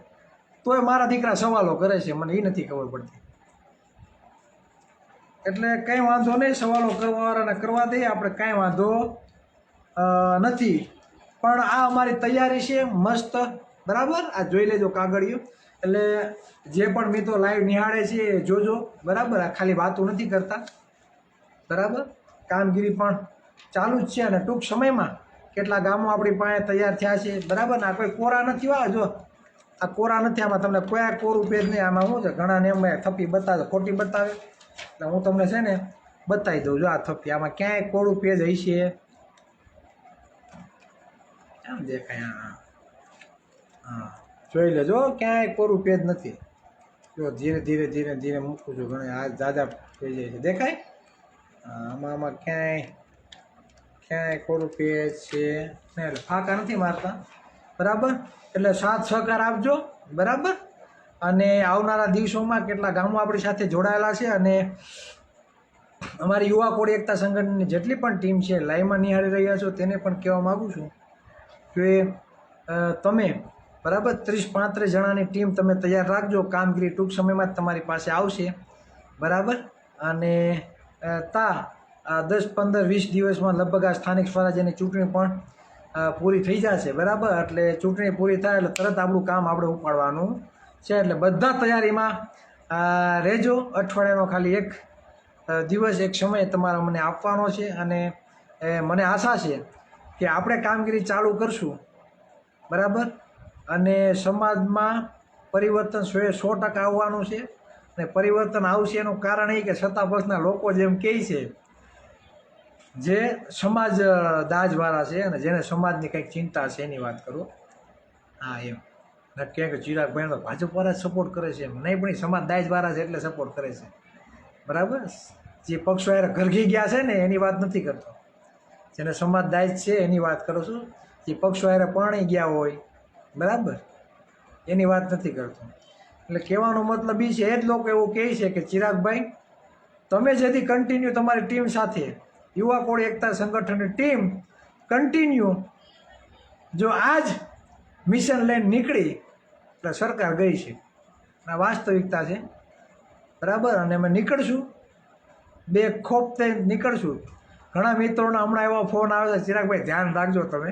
તોય મારા દીકરા સવાલો કરે છે, મને એ નથી ખબર પડતી. એટલે કંઈ વાંધો નહીં, સવાલો કરવાવાળાને કરવા દઈએ આપણે, કાંઈ વાંધો નથી. પણ આ અમારી તૈયારી છે મસ્ત બરાબર. આ જોઈ લેજો કાગળિયું. એટલે જે પણ મિત્રો લાઈવ નિહાળે છે એ જોજો બરાબર. આ ખાલી વાતો નથી કરતા બરાબર. કામગીરી પણ ચાલુ જ છે અને ટૂંક સમયમાં કેટલા ગામો આપણી પાસે તૈયાર થયા છે બરાબર. આ કોઈ કોરા નથી. આ જો આ કોરા નથી, આમાં તમને કોઈ કોરું પેજ નહીં. આમાં શું છે, ઘણાને એમ થપ્પી બતાવે, ખોટી બતાવે, એટલે હું તમને છે ને બતાવી દઉં. જો આ થપ્પી, આમાં ક્યાંય કોરું પેજ હશે? આમ દેખાય? હા, જોઈ લેજો, ક્યાંય કોરું પેજ નથી. જો ધીરે ધીરે ધીરે ધીરે મૂકું છું, ઘણા આ દાદા થઈ જાય છે, દેખાય? આમાં ક્યાંય કોરું પેજ છે ને, એટલે ફાંકા નથી મારતા બરાબર. એટલે સાથ સહકાર આપજો બરાબર. અને આવનારા દિવસોમાં કેટલા ગામો આપણી સાથે જોડાયેલા છે અને અમારી યુવા કોળી એકતા સંગઠનની જેટલી પણ ટીમ છે લાઈવમાં નિહાળી રહ્યા છો તેને પણ કહેવા માગું છું કે તમે બરાબર 30-35 જણાની ટીમ તમે તૈયાર રાખજો. કામગીરી ટૂંક સમયમાં જ તમારી પાસે આવશે બરાબર. અને 10-15-20 દિવસમાં લગભગ આ સ્થાનિક સ્વરાજ્યની ચૂંટણી પણ પૂરી થઈ જશે બરાબર. એટલે ચૂંટણી પૂરી થાય એટલે તરત આપણું કામ આપણે ઉપાડવાનું છે. એટલે બધા તૈયારીમાં રહેજો. અઠવાડિયાનો ખાલી એક દિવસ, એક સમય તમારે મને આપવાનો છે અને મને આશા છે કે આપણે કામગીરી ચાલુ કરશું બરાબર. અને સમાજમાં પરિવર્તન 100% આવવાનું છે. અને પરિવર્તન આવશે એનું કારણ એ કે સત્તા પક્ષના લોકો જેમ કહે છે, જે સમાજ દાજવાળા છે અને જેને સમાજની કંઈક ચિંતા છે એની વાત કરું. હા, એમ નક્કી કે ચિરાગભાઈ તો ભાજપવાળા જ સપોર્ટ કરે છે, એમ નહીં, પણ સમાજ દાજવાળા છે એટલે સપોર્ટ કરે છે બરાબર. જે પક્ષો યાર ઘરઘી ગયા છે ને એની વાત નથી કરતો, જેને સમાજ દાજ છે એની વાત કરું છું. જે પક્ષો યાર પરણી ગયા હોય બરાબર એની વાત નથી કરતો. એટલે કહેવાનો મતલબ એ છે, એ જ લોકો એવું કહે છે કે ચિરાગભાઈ તમે જેથી કન્ટિન્યુ તમારી ટીમ સાથે, યુવા કોળી એકતા સંગઠનની ટીમ કન્ટિન્યુ જો આ જ મિશન લઈને નીકળી એટલે સરકાર ગઈ છે. આ વાસ્તવિકતા છે બરાબર. અને અમે નીકળશું, બે ખોપ થઈ નીકળશું. ઘણા મિત્રોના હમણાં એવો ફોન આવે છે, ચિરાગભાઈ ધ્યાન રાખજો તમે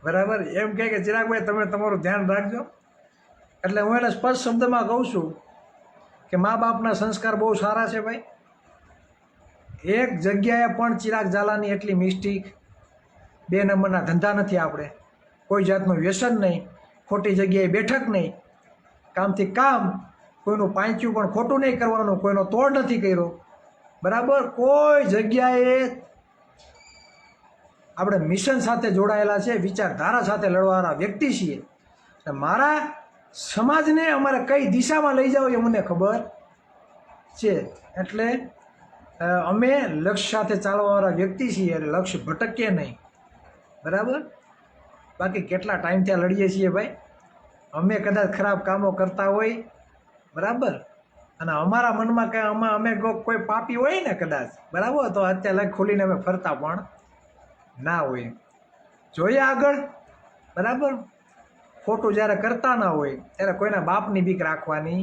બરાબર. એમ કહે કે ચિરાગભાઈ તમે તમારું ધ્યાન રાખજો. એટલે હું એને સ્પષ્ટ શબ્દમાં કહું છું કે મા બાપના સંસ્કાર બહુ સારા છે ભાઈ. એક જગ્યાએ પણ ચિરાગ ઝાલાની એટલી મિસ્ટેક, 2 નંબરના ધંધા નથી આપણે, કોઈ જાતનું વ્યસન નહીં, ખોટી જગ્યાએ બેઠક નહીં, કામથી કામ, કોઈનું પાંચ્યું પણ ખોટું નહીં કરવાનું, કોઈનો તોડ નથી કર્યો, બરાબર. કોઈ જગ્યાએ આપણે મિશન સાથે જોડાયેલા છે, વિચારધારા સાથે લડવાવાળા વ્યક્તિ છીએ. મારા સમાજને અમારે કઈ દિશામાં લઈ જાવ એ મને ખબર છે. એટલે અમે લક્ષ્ય સાથે ચાલવાવાળા વ્યક્તિ છીએ, એટલે લક્ષ્ય ભટકીએ નહીં, બરાબર. બાકી કેટલા ટાઈમથી લડીએ છીએ ભાઈ. અમે કદાચ ખરાબ કામો કરતા હોય, બરાબર, અને અમારા મનમાં કંઈ અમે કોઈ પાપી હોય ને કદાચ, બરાબર, તો અત્યારે ખોલીને અમે ફરતા પણ ના હોય. જોઈએ આગળ, બરાબર. ખોટું જ્યારે કરતા ના હોય ત્યારે કોઈના બાપની બીક રાખવાની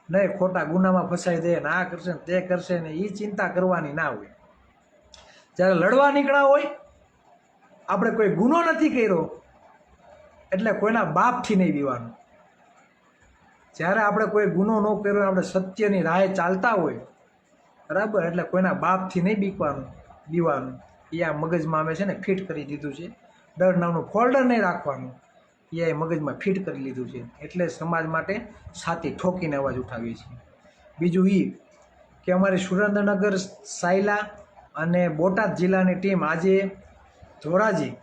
નહીં, ખોટા ગુનામાં ફસાઈ દે ને આ કરશે ને તે કરશે ને એ ચિંતા કરવાની ના હોય. જ્યારે લડવા નીકળ્યા હોય, આપણે કોઈ ગુનો નથી કર્યો એટલે કોઈના બાપથી નહીં બીવાનું. જ્યારે આપણે કોઈ ગુનો ન કર્યો, આપણે સત્યની રાહે ચાલતા હોય, બરાબર, એટલે કોઈના બાપથી નહીં બીવાનું. એ આ મગજમાં અમે છે ને ફિટ કરી દીધું છે. ડર નામનું ફોલ્ડર નહીં રાખવાનું, એ મગજમાં ફિટ કરી લીધું છે. એટલે સમાજ માટે છાતી ઠોકીને અવાજ ઉઠાવીએ છીએ. બીજું એ કે અમારી સુરેન્દ્રનગર, સાયલા અને બોટાદ જિલ્લાની ટીમ આજે ધોરાજી,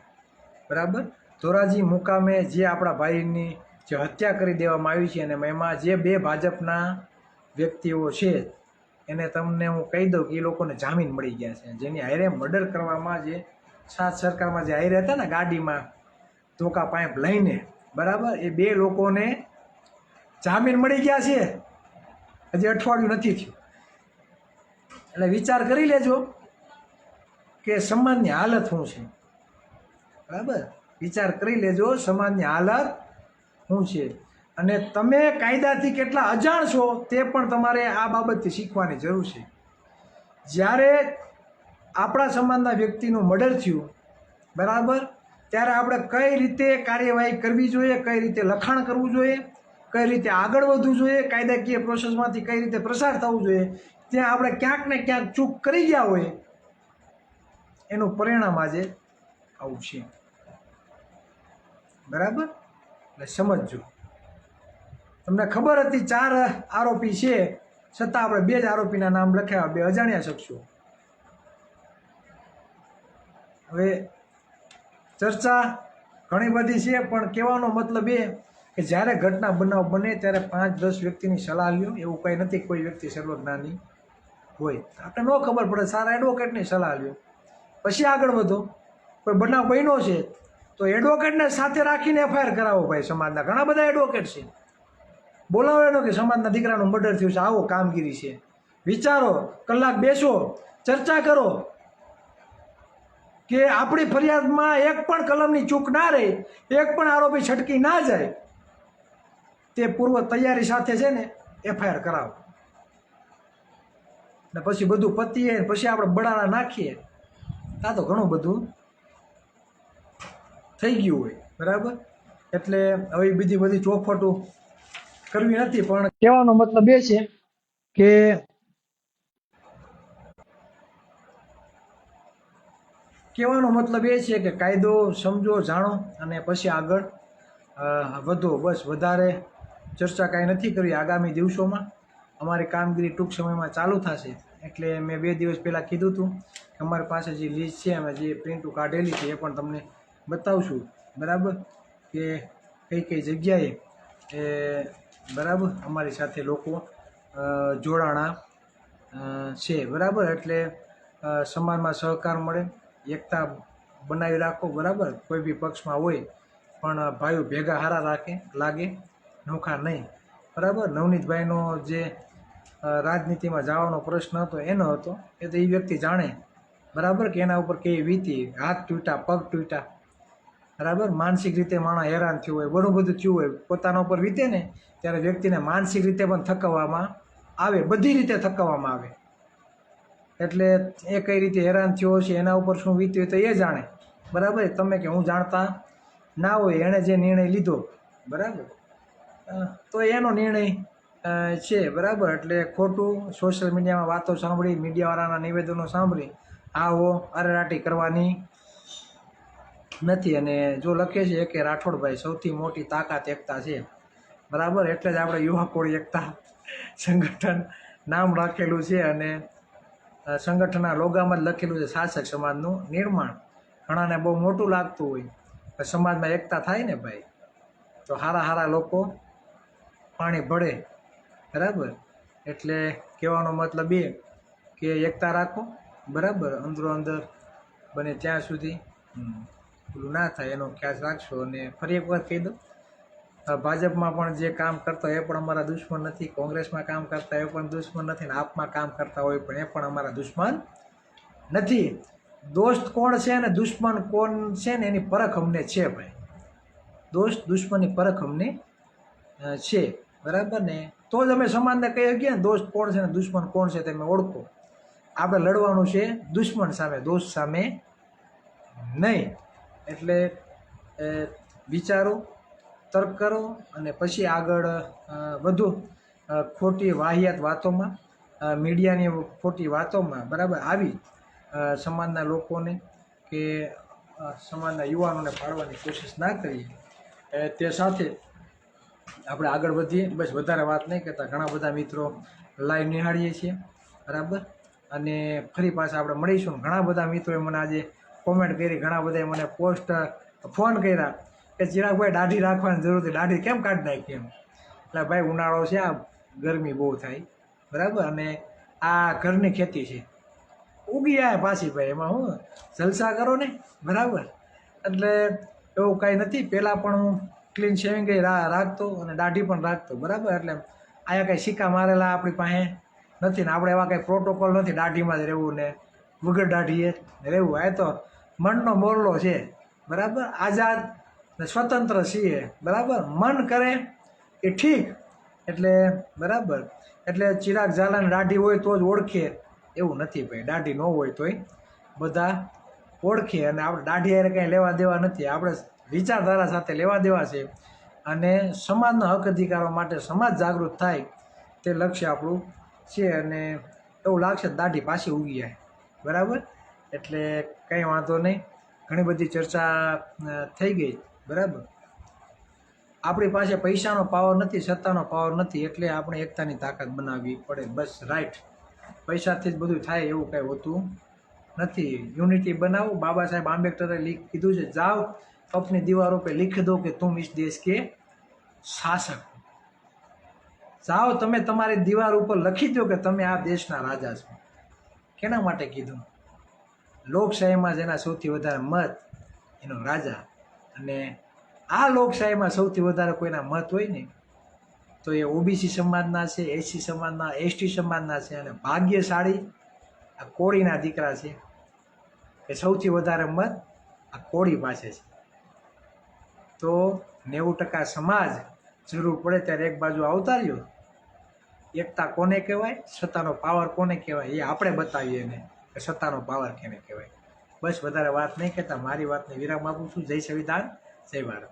બરાબર, ધોરાજી મુકામે જે આપણા ભાઈની જે હત્યા કરી દેવામાં આવી છે, અને એમાં જે 2 ભાજપના વ્યક્તિઓ છે એને તમને હું કહી દઉં કે એ લોકોને જામીન મળી ગયા છે. જેની હારે મર્ડર કરવામાં, જે સાથ સરકારમાં જે હારે હતા ને ગાડીમાં ધોકા પાઇપ લઈને, બરાબર, એ 2 લોકોને જામીન મળી ગયા છે. હજી અઠવાડિયું નથી થયું. એટલે વિચાર કરી લેજો કે સમાજની હાલત શું છે, બરાબર. વિચાર કરી લેજો સમાજની હાલત શું છે. અને તમે કાયદાથી કેટલા અજાણ છો તે પણ તમારે આ બાબતથી શીખવાની જરૂર છે. જ્યારે આપણા સમાજના વ્યક્તિનું મર્ડર થયું, બરાબર, ત્યારે આપણે કઈ રીતે કાર્યવાહી કરવી જોઈએ, કઈ રીતે લખાણ કરવું જોઈએ, કઈ રીતે આગળ વધવું જોઈએ, કાયદાકીય પ્રોસેસમાંથી કઈ રીતે પ્રસાર થવું જોઈએ, ત્યાં આપણે ક્યાંક ને ક્યાંક ચૂક કરી ગયા હોય, એનું પરિણામ આજે આવું છે, બરાબર. એટલે સમજજો. તમને ખબર હતી 4 આરોપી છે, છતાં આપણે 2 જ આરોપીના નામ લખ્યા, 2 અજાણ્યા શખ્સો. હવે ચર્ચા ઘણી બધી છે, પણ કહેવાનો મતલબ એ કે જ્યારે ઘટના બનાવ બને ત્યારે 5-10 વ્યક્તિની સલાહ લ્યો. એવું કંઈ નથી કોઈ વ્યક્તિ સર્વજ્ઞાની હોય. આપણે ન ખબર પડે, સારા એડવોકેટની સલાહ લ્યો, પછી આગળ વધો. કોઈ બનાવ બન્યો છે તો એડવોકેટને સાથે રાખીને એફઆઈઆર કરાવો. ભાઈ, સમાજના ઘણા બધા એડવોકેટ છે, બોલાવો એનો કે સમાજના દીકરાનું મર્ડર થયું છે, આવો કામગીરી છે, વિચારો, કલાક બેસો, ચર્ચા કરો, કે આપણી ફરિયાદમાં એક પણ કલમની ચૂક ના રહે, એક પણ આરોપી છટકી ના જાય, તે પૂર્વ તૈયારી સાથે છે ને એફઆઈઆર કરાવો. ને પછી બધું પતીએ, પછી આપણે બડાણા નાખીએ, આ તો ઘણું બધું થઈ ગયું હોય, બરાબર. એટલે હવે બીજી બધી ચોખવટો કરવી નથી, પણ કહેવાનો મતલબ એ છે કે કાયદો સમજો, જાણો અને પછી આગળ વધો. બસ, વધારે ચર્ચા કાંઈ નથી કરવી. આગામી દિવસોમાં અમારી કામગીરી ટૂંક સમયમાં ચાલુ થશે. એટલે મેં 2 દિવસ પહેલાં કીધું હતું કે અમારી પાસે જે લિસ્ટ છે, અમે જે પ્રિન્ટો કાઢેલી છે એ પણ તમને બતાવશું, બરાબર, કે કઈ કઈ જગ્યાએ એ, બરાબર, અમારી સાથે લોકો જોડાણા છે, બરાબર. એટલે સમાજમાં સહકાર મળે, એકતા બનાવી રાખો, બરાબર. કોઈ બી પક્ષમાં હોય પણ ભાઈઓ ભેગા હારા લાગે, નોખા નહીં, બરાબર. નવનીતભાઈનો જે રાજનીતિમાં જવાનો પ્રશ્ન હતો એનો હતો, એ તો એ વ્યક્તિ જાણે, બરાબર, કે એના ઉપર કેવી વીતી, હાથ તૂટા, પગ તૂટા, બરાબર. માનસિક રીતે માણસ હેરાન થયું હોય, ઘણું બધું થયું હોય, પોતાના ઉપર વીતે ને ત્યારે વ્યક્તિને માનસિક રીતે પણ થકવવામાં આવે, બધી રીતે થકવવામાં આવે. એટલે એ કઈ રીતે હેરાન થયો છે, એના ઉપર શું વીત્યું તો એ જાણે, બરાબર. તમે કે હું જાણતા ના હોય, એણે જે નિર્ણય લીધો, બરાબર, તો એનો નિર્ણય છે બરાબર. એટલે ખોટું સોશિયલ મીડિયામાં વાતો સાંભળી, મીડિયાવાળાના નિવેદનો સાંભળી આવો અરેરાટી કરવાની નથી. અને જો લખે છે કે રાઠોડભાઈ સૌથી મોટી તાકાત એકતા છે બરાબર. એટલે જ આપણે યુવા કોળી એકતા સંગઠન નામ રાખેલું છે અને સંગઠનના લોગામાં જ લખેલું છે શાસક સમાજનું નિર્માણ. ઘણાને બહુ મોટું લાગતું હોય સમાજમાં એકતા થાય ને ભાઈ, તો હારા લોકો પાણી ભળે બરાબર. એટલે કહેવાનો મતલબ એ કે એકતા રાખો બરાબર. અંદરો અંદર બને ત્યાં સુધી પેલું ના થાય એનો ખ્યાલ રાખશો. અને ફરી એક વાર કહી દઉં, ભાજપમાં પણ જે કામ કરતા હોય એ પણ અમારા દુશ્મન નથી, કોંગ્રેસમાં કામ કરતા એ પણ દુશ્મન નથી, ને આપમાં કામ કરતા હોય પણ એ પણ અમારા દુશ્મન નથી. દોસ્ત કોણ છે અને દુશ્મન કોણ છે ને એની પરખ અમને છે ભાઈ. દોસ્ત દુશ્મનની પરખ અમને છે બરાબર ને. તો જ અમે સમાજને કહી શકીએ ને દોસ્ત કોણ છે ને દુશ્મન કોણ છે તમે ઓળખો. આપણે લડવાનું છે દુશ્મન સામે, દોસ્ત સામે નહીં. એટલે વિચારો, તર્ક કરો અને પછી આગળ વધુ ખોટી વાહિયાત વાતોમાં, મીડિયાની ખોટી વાતોમાં બરાબર આવી સમાજના લોકોને કે સમાજના યુવાનોને પાડવાની કોશિશ ના કરીએ. તે સાથે આપણે આગળ વધીએ. બસ વધારે વાત નહીં કરતા, ઘણા બધા મિત્રો લાઈવ નિહાળીએ છીએ બરાબર. અને ફરી પાછા આપણે મળીશું. ઘણા બધા મિત્રોએ મને આજે કોમેન્ટ કરી, ઘણા બધાએ મને ફોન કર્યા કે ચિરાગભાઈ દાઢી રાખવાની જરૂર હતી, દાઢી કેમ કાઢી નાખી એમ. એટલે ભાઈ ઉનાળો છે, આ ગરમી બહુ થાય બરાબર. અને આ ઘરની ખેતી છે, ઉગી આવે પાછી ભાઈ, એમાં હું જલસા કરો ને બરાબર. એટલે એવું કાંઈ નથી. પહેલાં પણ હું ક્લીન શેવિંગ રાખતો અને દાઢી પણ રાખતો બરાબર. એટલે અહીંયા કંઈ સિક્કા મારેલા આપણી પાસે નથી ને આપણે એવા કંઈ પ્રોટોકોલ નથી દાઢીમાં જ રહેવું ને વગર દાઢીએ રહેવું. આ તો મનનો મોરલો છે બરાબર. આઝાદ ને સ્વતંત્ર છીએ બરાબર. મન કરે એ ઠીક એટલે બરાબર. એટલે ચિરાગ ઝાલાની દાઢી હોય તો જ ઓળખે એવું નથી ભાઈ. દાઢી ન હોય તોય બધા ઓળખે. અને આપણે દાઢી હારે કંઈ લેવા દેવા નથી, આપણે વિચારધારા સાથે લેવા દેવા છે. અને સમાજના હક અધિકારો માટે સમાજ જાગૃત થાય તે લક્ષ્ય આપણું છે. અને એવું લાગશે દાઢી પાછી ઉગી જાય બરાબર. એટલે કંઈ વાંધો નહીં, ઘણી બધી ચર્ચા થઈ ગઈ બરાબર. આપણી પાસે પૈસાનો પાવર નથી, સત્તાનો પાવર નથી, એટલે આપણે એકતાની તાકાત બનાવવી પડે બસ. રાઈટ. પૈસાથી જ બધું થાય એવું કાંઈ હોતું નથી. યુનિટી બનાવો. બાબા સાહેબ આંબેડકરે કીધું છે, જાઓ अपनी दीवारों पे लिख दो कि तुम इस देश के શાસક. જાઓ તમે તમારી દીવાર ઉપર લખી દો કે તમે આ દેશના રાજા છો. કેના માટે કીધું? લોકશાહીમાં જેના સૌથી વધારે મત એનો રાજા. અને આ લોકશાહીમાં સૌથી વધારે કોઈના મત હોય ને તો એ ઓબીસી સમાજના છે, એસસી સમાજના, એસટી સમાજના છે. અને ભાગ્યશાળી આ કોળીના દીકરા છે કે સૌથી વધારે મત આ કોળી પાસે છે. તો 90% સમાજ જરૂર પડે ત્યારે એક બાજુ અવતાર્યો. એકતા કોને કહેવાય, સત્તાનો પાવર કોને કહેવાય એ આપણે બતાવીએ ને કે સત્તાનો પાવર કેને કહેવાય. બસ વધારે વાત નહીં કહેતા મારી વાતને વિરામ આપું છું. જય સંવિધાન, જય ભારત.